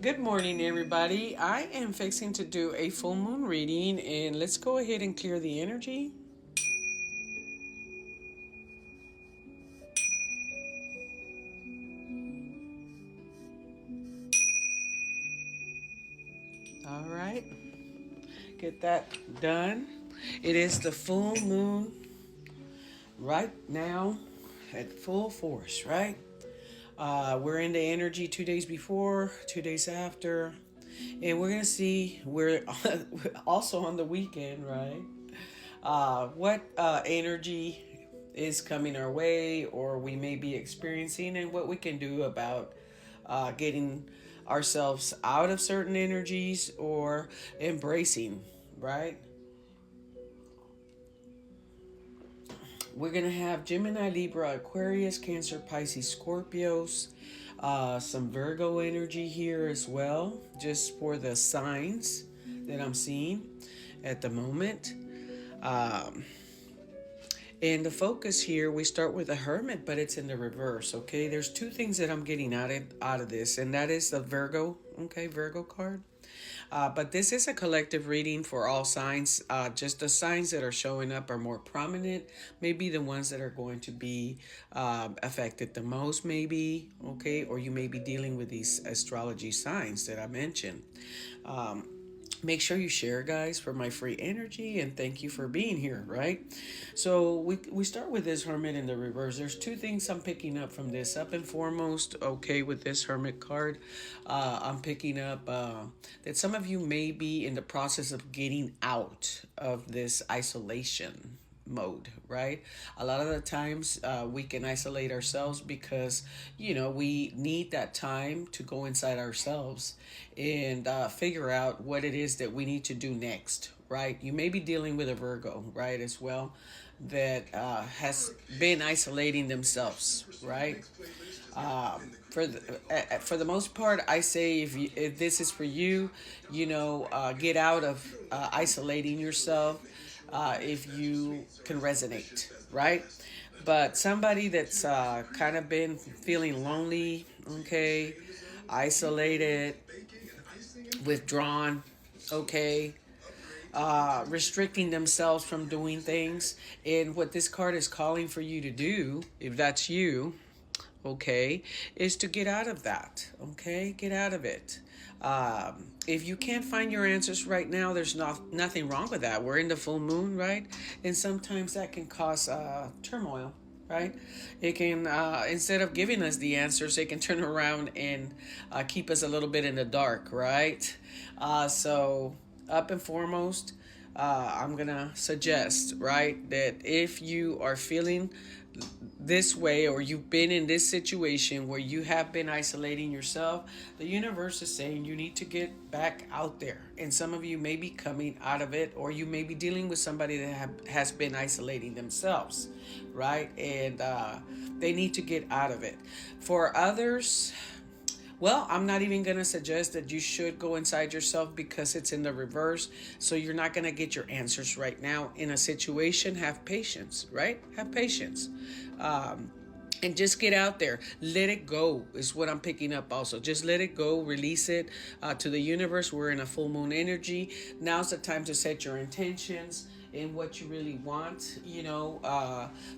Good morning, everybody. I am fixing to do a full moon reading, and let's go ahead and clear the energy. All right, get that done. It is the full moon right now at full force, right? We're in the energy 2 days before, 2 days after, and we're gonna see we're also on the weekend, right? What energy is coming our way, or we may be experiencing, and what we can do about getting ourselves out of certain energies or embracing, right? We're going to have Gemini, Libra, Aquarius, Cancer, Pisces, Scorpios, some Virgo energy here as well, just for the signs that I'm seeing at the moment. Um, And the focus here, we start with the Hermit, but it's in the reverse, okay? There's two things that I'm getting out of this, and that is the Virgo, okay, Virgo card. But this is a collective reading for all signs. Just the signs that are showing up are more prominent, maybe the ones that are going to be affected the most, maybe, okay? Or you may be dealing with these astrology signs that I mentioned. Make sure you share, guys, for my free energy, and thank you for being here, right? So we start with this Hermit in the reverse. There's two things I'm picking up from this. Up and foremost, okay, with this Hermit card, I'm picking up that some of you may be in the process of getting out of this isolation mode, right? A lot of the times we can isolate ourselves because, we need that time to go inside ourselves and figure out what it is that we need to do next, right? You may be dealing with a Virgo, right, as well, that has been isolating themselves, right? For the most part, I say if this is for you, get out of isolating yourself if you can resonate, right? But somebody that's kind of been feeling lonely, okay, isolated, withdrawn, okay, restricting themselves from doing things. And what this card is calling for you to do, if that's you, okay, is to get out of that, okay? Get out of it. If you can't find your answers right now, there's nothing wrong with that. We're in the full moon, right? And sometimes that can cause turmoil, right? It can, instead of giving us the answers, it can turn around and keep us a little bit in the dark, right? So, up and foremost, I'm gonna suggest, right, that if you are feeling this way, or you've been in this situation where you have been isolating yourself, the universe is saying you need to get back out there. And some of you may be coming out of it, or you may be dealing with somebody that has been isolating themselves, right? And they need to get out of it. For others, well, I'm not even going to suggest that you should go inside yourself because it's in the reverse. So you're not going to get your answers right now in a situation. Have patience, right? Have patience. And just get out there. Let it go is what I'm picking up also. Just let it go. Release it to the universe. We're in a full moon energy. Now's the time to set your intentions and what you really want,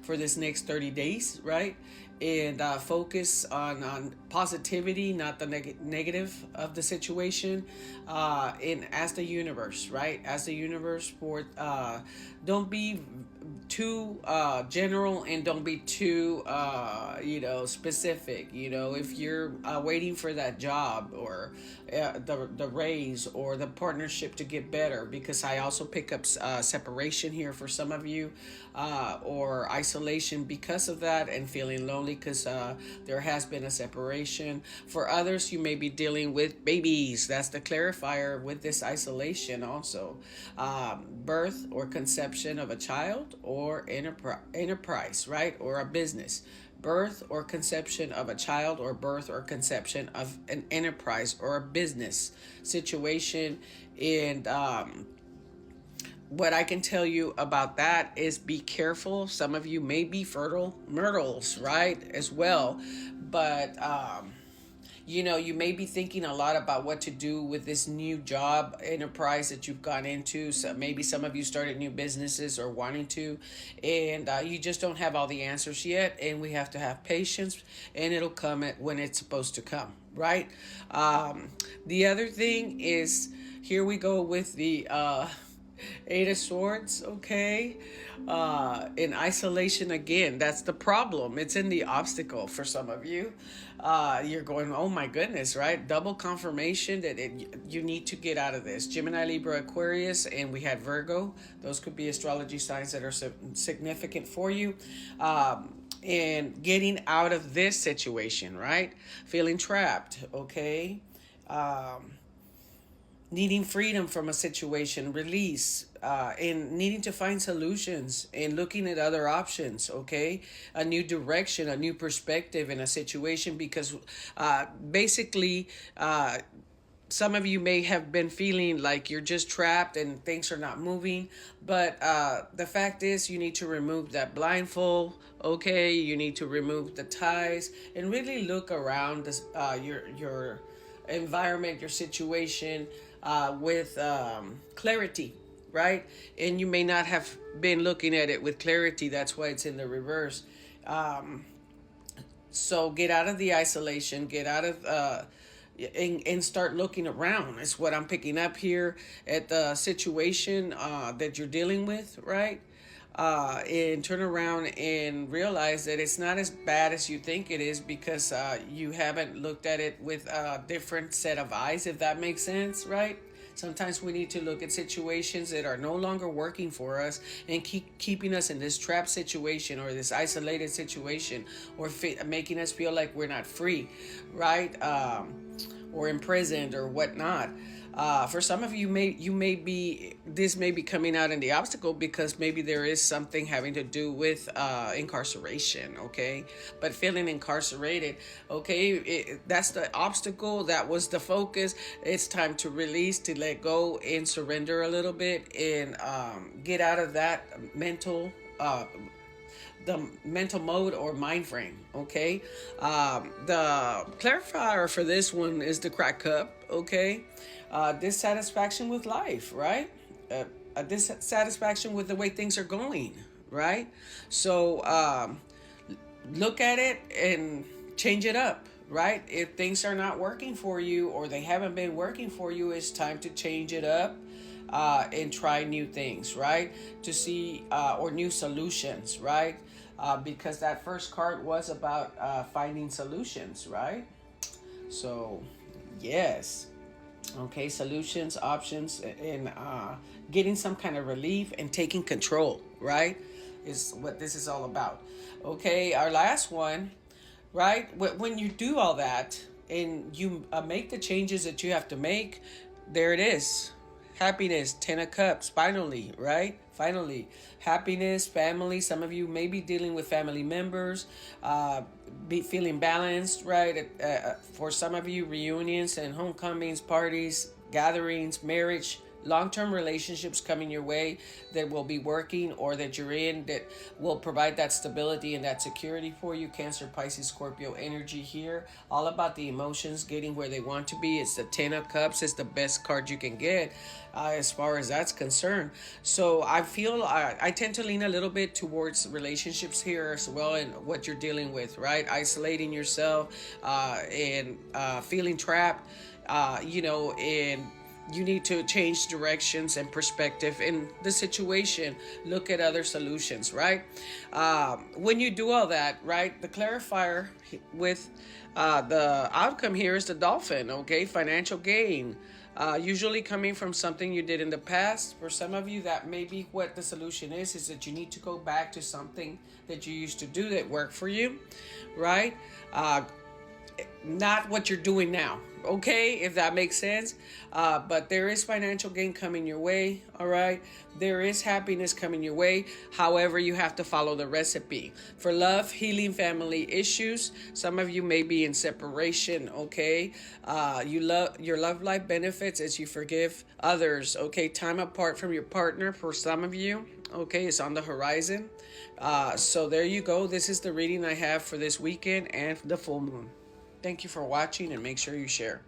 for this next 30 days, right? And focus on positivity, not the negative of the situation. And ask the universe, right? Ask the universe for, don't be too general, and don't be too specific. If you're waiting for that job, or the raise, or the partnership to get better, because I also pick up separation here for some of you, or isolation because of that, and feeling lonely because there has been a separation. For others, you may be dealing with babies. That's the clarifier with this isolation also. Birth or conception of a child, or enterprise, right? Or a business. Birth or conception of a child, or birth or conception of an enterprise or a business situation. And what I can tell you about that is be careful. Some of you may be fertile myrtles, right? As well. But You know, you may be thinking a lot about what to do with this new job enterprise that you've gone into. So maybe some of you started new businesses or wanting to, and you just don't have all the answers yet. And we have to have patience, and it'll come at when it's supposed to come, right? The other thing is, here we go with the Eight of Swords, okay? In isolation again. That's the problem. It's in the obstacle for some of you. You're going, oh my goodness, right? Double confirmation that you need to get out of this. Gemini, Libra, Aquarius, and we had Virgo. Those could be astrology signs that are significant for you. And getting out of this situation, right? Feeling trapped, okay? Needing freedom from a situation, release, and needing to find solutions and looking at other options, okay? A new direction, a new perspective in a situation, because basically, some of you may have been feeling like you're just trapped and things are not moving, but the fact is you need to remove that blindfold, okay? You need to remove the ties and really look around this, your environment, your situation, with clarity, right? And you may not have been looking at it with clarity. That's why it's in the reverse. So get out of the isolation, get out of and start looking around. It's what I'm picking up here at the situation that you're dealing with, right? And turn around and realize that it's not as bad as you think it is, because you haven't looked at it with a different set of eyes, if that makes sense, right? Sometimes we need to look at situations that are no longer working for us and keeping us in this trapped situation or this isolated situation, or making us feel like we're not free, right? Or imprisoned or whatnot. For some of you, this may be coming out in the obstacle because maybe there is something having to do with incarceration, okay? But feeling incarcerated, okay, that's the obstacle. That was the focus. It's time to release, to let go and surrender a little bit, and get out of that the mental mode or mind frame, okay? The clarifier for this one is the crack cup, okay? Dissatisfaction with life, right? Dissatisfaction with the way things are going, right? So look at it and change it up, right? If things are not working for you or they haven't been working for you, it's time to change it up. And try new things, right? To see, or new solutions, right? Because that first card was about finding solutions, right? So, yes. Okay, solutions, options, and getting some kind of relief and taking control, right? Is what this is all about. Okay, our last one, right? When you do all that and you make the changes that you have to make, there it is. Happiness, 10 of Cups, finally, right? Finally, happiness, family. Some of you may be dealing with family members, be feeling balanced, right? For some of you, reunions and homecomings, parties, gatherings, marriage, long-term relationships coming your way that will be working or that you're in that will provide that stability and that security for you. Cancer, Pisces, Scorpio energy here. All about the emotions getting where they want to be. It's the 10 of Cups. It's the best card you can get as far as that's concerned. So I feel I tend to lean a little bit towards relationships here as well, and what you're dealing with, right? Isolating yourself and feeling trapped, and you need to change directions and perspective in the situation. Look at other solutions, right? When you do all that, right, the clarifier with the outcome here is the Dolphin, okay? Financial gain. Usually coming from something you did in the past. For some of you, that may be what the solution is that you need to go back to something that you used to do that worked for you, right? Not what you're doing now, okay, if that makes sense. But there is financial gain coming your way, all right? There is happiness coming your way. However, you have to follow the recipe. For love, healing family issues. Some of you may be in separation, okay? Your love life benefits as you forgive others, okay? Time apart from your partner for some of you, okay? It's on the horizon. So there you go. This is the reading I have for this weekend and the full moon. Thank you for watching, and make sure you share.